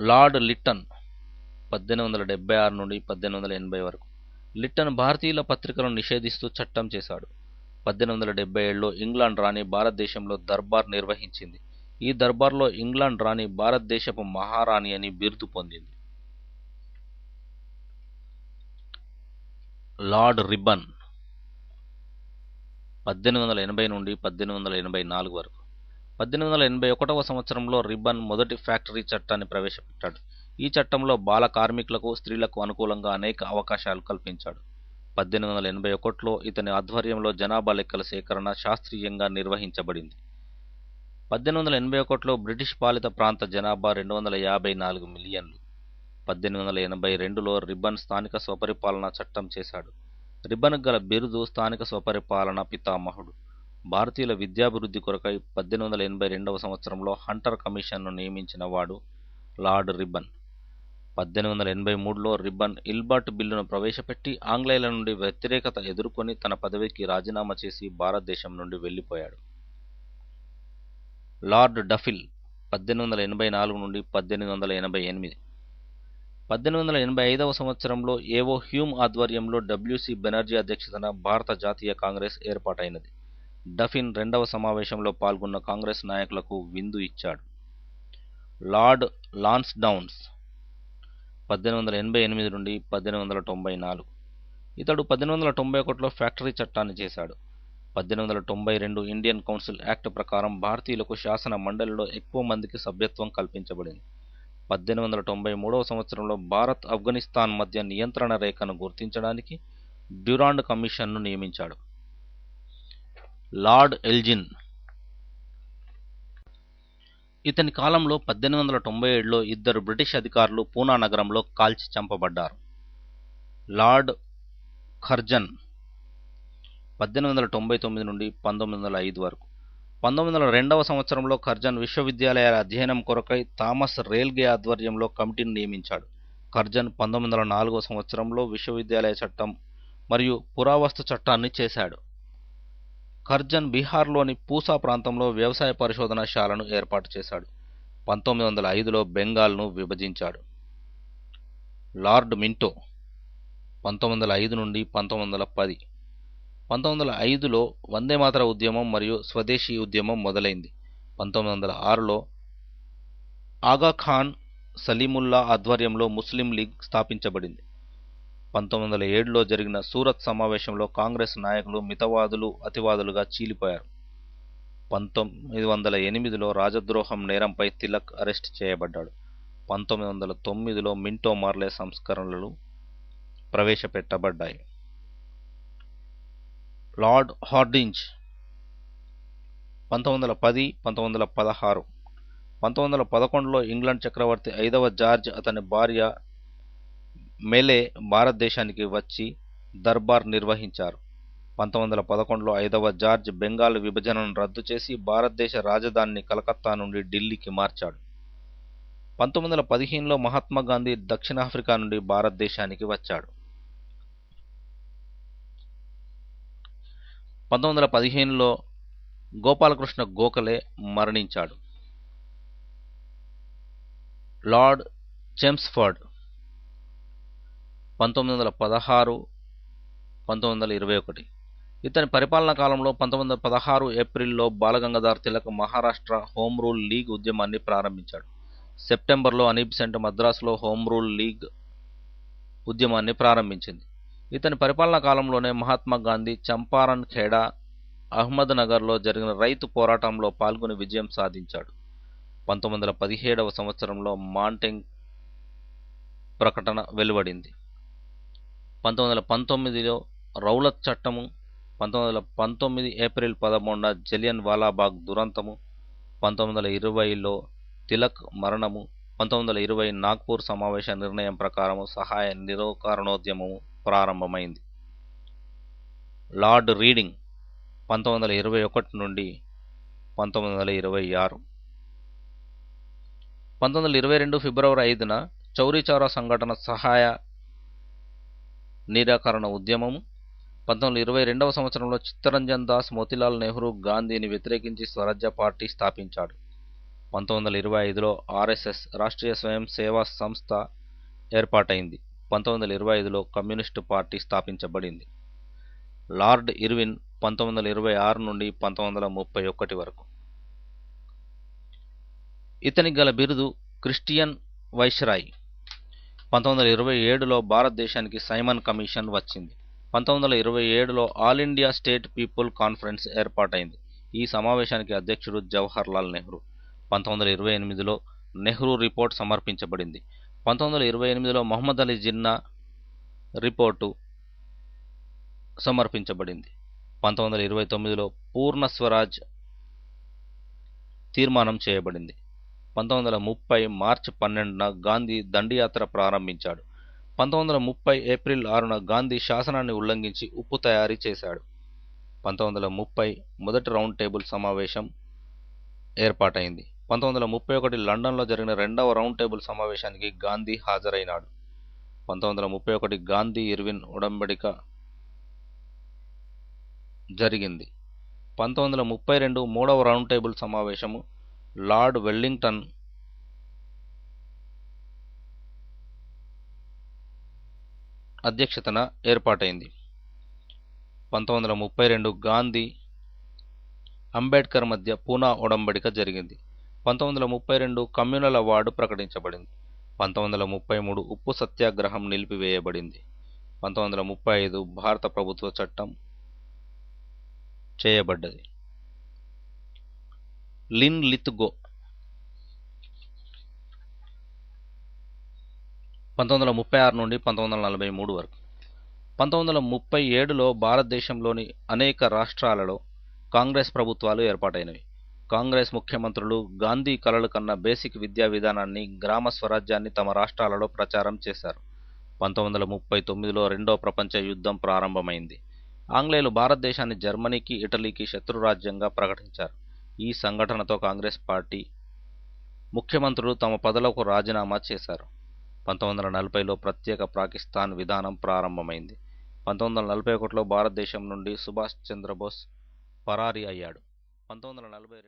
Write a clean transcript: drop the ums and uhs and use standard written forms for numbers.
Lord Lytton 1876 నుండి 1880 వరకు. Lytton భారతీయుల పత్రికలను నిషేధిస్తూ చట్టం చేశాడు. 1877లో ఇంగ్లాండ్ రాణి భారతదేశంలో దర్బార్ నిర్వహించింది. ఈ దర్బార్లో ఇంగ్లాండ్ రాణి భారతదేశపు మహారాణి అని బిరుదు పొందింది. లార్డ్ రిబ్బన్ 1880 నుండి 1884 వరకు. 1881వ సంవత్సరంలో రిబ్బన్ మొదటి ఫ్యాక్టరీ చట్టాన్ని ప్రవేశపెట్టాడు. ఈ చట్టంలో బాల కార్మికులకు, స్త్రీలకు అనుకూలంగా అనేక అవకాశాలు కల్పించాడు. 1881లో ఇతని ఆధ్వర్యంలో జనాభా లెక్కల సేకరణ శాస్త్రీయంగా నిర్వహించబడింది. 1881లో బ్రిటిష్ పాలిత ప్రాంత జనాభా 254 మిలియన్లు. 1882లో రిబ్బన్ స్థానిక స్వపరిపాలన చట్టం చేశాడు. రిబ్బన్ గల బిరుదు స్థానిక స్వపరిపాలన పితామహుడు. భారతీయుల విద్యాభివృద్ధి కొరకై 1882వ సంవత్సరంలో హంటర్ కమిషన్ను నియమించిన వాడు లార్డ్ రిబ్బన్. 1883లో రిబ్బన్ ఇల్బర్ట్ బిల్లును ప్రవేశపెట్టి ఆంగ్లేయుల నుండి వ్యతిరేకత ఎదుర్కొని తన పదవికి రాజీనామా చేసి భారతదేశం నుండి వెళ్లిపోయాడు. లార్డ్ డఫిల్ 1884 నుండి 1888. 1885వ సంవత్సరంలో ఏవో హ్యూమ్ ఆధ్వర్యంలో డబ్ల్యూసి బెనర్జీ అధ్యక్షతన భారత జాతీయ కాంగ్రెస్ ఏర్పాటైనది. డఫిన్ రెండవ సమావేశంలో పాల్గొన్న కాంగ్రెస్ నాయకులకు విందు ఇచ్చాడు. లార్డ్ లాన్స్డౌన్ 1888 నుండి 1894. ఇతడు 1891లో ఫ్యాక్టరీ చట్టాన్ని చేశాడు. 1892 ఇండియన్ కౌన్సిల్ యాక్ట్ ప్రకారం భారతీయులకు శాసన మండలిలో ఎక్కువ మందికి సభ్యత్వం కల్పించబడింది. 1893వ సంవత్సరంలో భారత్ ఆఫ్ఘనిస్తాన్ మధ్య నియంత్రణ రేఖను గుర్తించడానికి డ్యూరాండ్ కమిషన్ను నియమించాడు. లార్డ్ ఎల్జిన్ ఇతని కాలంలో 1897లో ఇద్దరు బ్రిటిష్ అధికారులు పూనా నగరంలో కాల్చి చంపబడ్డారు. లార్డ్ కర్జన్ 1899 నుండి 1905 వరకు. 1902వ సంవత్సరంలో కర్జన్ విశ్వవిద్యాలయాల అధ్యయనం కొరకై థామస్ రేల్గే ఆధ్వర్యంలో కమిటీని నియమించాడు. కర్జన్ 1904వ సంవత్సరంలో విశ్వవిద్యాలయ చట్టం మరియు పురావస్తు చట్టాన్ని చేశాడు. కర్జన్ బీహార్లోని పూసా ప్రాంతంలో వ్యవసాయ పరిశోధనశాలను ఏర్పాటు చేశాడు. 1905లో బెంగాల్ను విభజించాడు. లార్డ్ మింటో 1905 నుండి 1910. 1905లో వందేమాతర ఉద్యమం మరియు స్వదేశీ ఉద్యమం మొదలైంది. 1906లో ఆగాఖాన్ సలీముల్లా ఆధ్వర్యంలో ముస్లిం లీగ్ స్థాపించబడింది. 1907లో జరిగిన సూరత్ సమావేశంలో కాంగ్రెస్ నాయకులు మితవాదులు, అతివాదులుగా చీలిపోయారు. 1908లో రాజద్రోహం నేరంపై తిలక్ అరెస్ట్ చేయబడ్డాడు. 1909లో మింటో మార్లే సంస్కరణలు ప్రవేశపెట్టబడ్డాయి. Lord Hardinge 1910, 1916. 1911లో ఇంగ్లాండ్ చక్రవర్తి 5వ జార్జ్ అతని భార్య మెలే భారతదేశానికి వచ్చి దర్బార్ నిర్వహించారు. 1911లో 5వ జార్జ్ బెంగాల్ విభజనను రద్దు చేసి భారతదేశ రాజధానిని కలకత్తా నుండి ఢిల్లీకి మార్చాడు. 1915లో మహాత్మా గాంధీ దక్షిణాఫ్రికా నుండి భారతదేశానికి వచ్చాడు. 1915లో గోపాలకృష్ణ గోఖలే మరణించాడు. Lord Chelmsford 1916, 1921. ఇతని పరిపాలనా కాలంలో 1916 ఏప్రిల్లో Balagangadhar Tilak Maharashtra home rule league ఉద్యమాన్ని ప్రారంభించాడు. సెప్టెంబర్లో అనీబ్ సెంట్ మద్రాసులో హోమ్ రూల్ లీగ్ ఉద్యమాన్ని ప్రారంభించింది. ఇతని పరిపాలనా కాలంలోనే మహాత్మా గాంధీ చంపారన్ ఖేడా, అహ్మద్ నగర్లో జరిగిన రైతు పోరాటంలో పాల్గొని విజయం సాధించాడు. 1917వ సంవత్సరంలో మాంటెంగ్ ప్రకటన వెలువడింది. 1919లో రౌలత్ చట్టము, 1919 ఏప్రిల్ 13న జలియన్ వాలాబాగ్ దురంతము, 1920లో తిలక్ మరణము, 1920 నాగ్పూర్ సమావేశ నిర్ణయం ప్రకారము సహాయ నిరాకరణోద్యమము ప్రారంభమైంది. లార్డ్ రీడింగ్ 1921 నుండి 1926. 1922 ఫిబ్రవరి 5న చౌరీ చౌరా సంఘటన సహాయ నిరాకరణ ఉద్యమము. 1922వ సంవత్సరంలో చిత్తరంజన్ దాస్ మోతీలాల్ నెహ్రూ గాంధీని వ్యతిరేకించి స్వరాజ్య పార్టీ స్థాపించాడు. 1925లో ఆర్ఎస్ఎస్ రాష్ట్రీయ స్వయం సేవా సంస్థ ఏర్పాటైంది. 1925లో కమ్యూనిస్టు పార్టీ స్థాపించబడింది. లార్డ్ ఇర్విన్ 1926 నుండి 1931 వరకు. ఇతనికి గల బిరుదు క్రిస్టియన్ వైస్రాయ్. 1927లో భారతదేశానికి సైమన్ కమిషన్ వచ్చింది. 1927లో All India State People Conference ఏర్పాటైంది. ఈ సమావేశానికి అధ్యక్షుడు జవహర్ లాల్ నెహ్రూ. 1928లో నెహ్రూ రిపోర్ట్ సమర్పించబడింది. 1928లో మహమ్మద్ అలీ జిన్నా రిపోర్టు సమర్పించబడింది. 1929లో పూర్ణ స్వరాజ్ తీర్మానం చేయబడింది. 1930 మార్చి 12న గాంధీ దండియాత్ర ప్రారంభించాడు. 1930 ఏప్రిల్ 6న గాంధీ శాసనాన్ని ఉల్లంఘించి ఉప్పు తయారీ చేశాడు. 1930 మొదటి రౌండ్ టేబుల్ సమావేశం ఏర్పాటైంది. 1931 లండన్లో జరిగిన రెండవ రౌండ్ టేబుల్ సమావేశానికి గాంధీ హాజరైనాడు. 1931 గాంధీ ఇర్విన్ ఒడంబడిక జరిగింది. 1932 మూడవ రౌండ్ టేబుల్ సమావేశము లార్డ్ వెల్లింగ్టన్ అధ్యక్షతన ఏర్పాటైంది. 1932 గాంధీ అంబేడ్కర్ మధ్య పూనా ఒడంబడిక జరిగింది. 1932 కమ్యూనల్ అవార్డు ప్రకటించబడింది. 1933 ఉప్పు సత్యాగ్రహం నిలిపివేయబడింది. 1935 భారత ప్రభుత్వ చట్టం చేయబడ్డది. లిన్ లిత్గో 1936 నుండి 1943 వరకు. 1937లో భారతదేశంలోని అనేక రాష్ట్రాలలో కాంగ్రెస్ ప్రభుత్వాలు ఏర్పాటైనవి. కాంగ్రెస్ ముఖ్యమంత్రులు గాంధీ కలలు కన్న బేసిక్ విద్యా విధానాన్ని, గ్రామ స్వరాజ్యాన్ని తమ రాష్ట్రాలలో ప్రచారం చేశారు. 1939లో రెండో ప్రపంచ యుద్ధం ప్రారంభమైంది. ఆంగ్లేయులు భారతదేశాన్ని జర్మనీకి, ఇటలీకి శత్రురాజ్యంగా ప్రకటించారు. ఈ సంఘటనతో కాంగ్రెస్ పార్టీ ముఖ్యమంత్రులు తమ పదవులకు రాజీనామా చేశారు. 1940లో ప్రత్యేక పాకిస్తాన్ విధానం ప్రారంభమైంది. 1941లో భారతదేశం నుండి సుభాష్ చంద్రబోస్ పరారీ అయ్యాడు. 1942